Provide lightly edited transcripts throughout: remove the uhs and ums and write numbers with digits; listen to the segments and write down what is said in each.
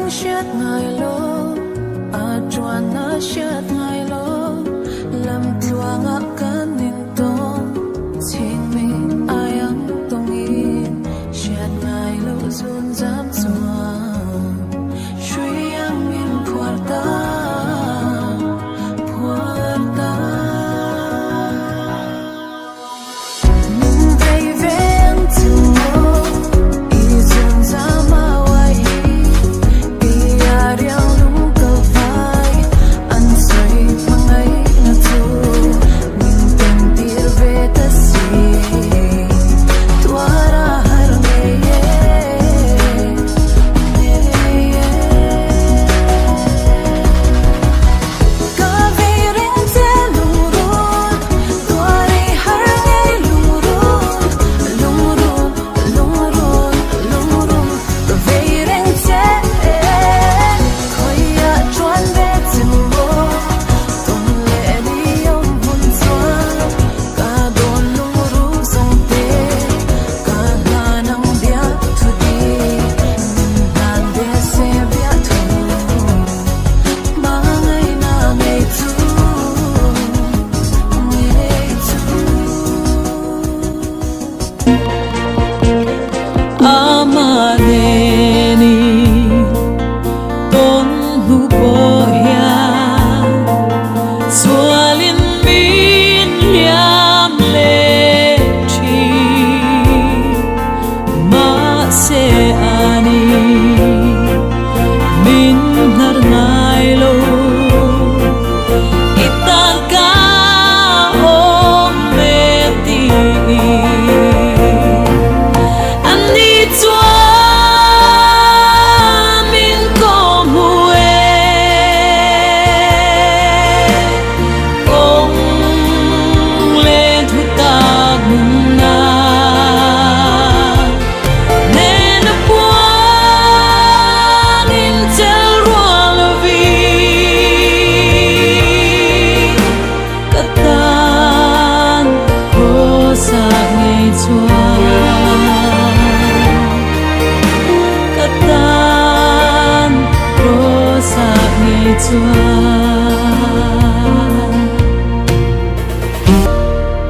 shét ngài lô à chuan na shét ngài lô lam tua ngã can nín tông thiên mi ai ang tông in shét ngài lô zun zam chuan suy ang min puerta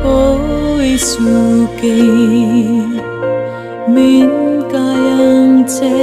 ôi su kê min kayang che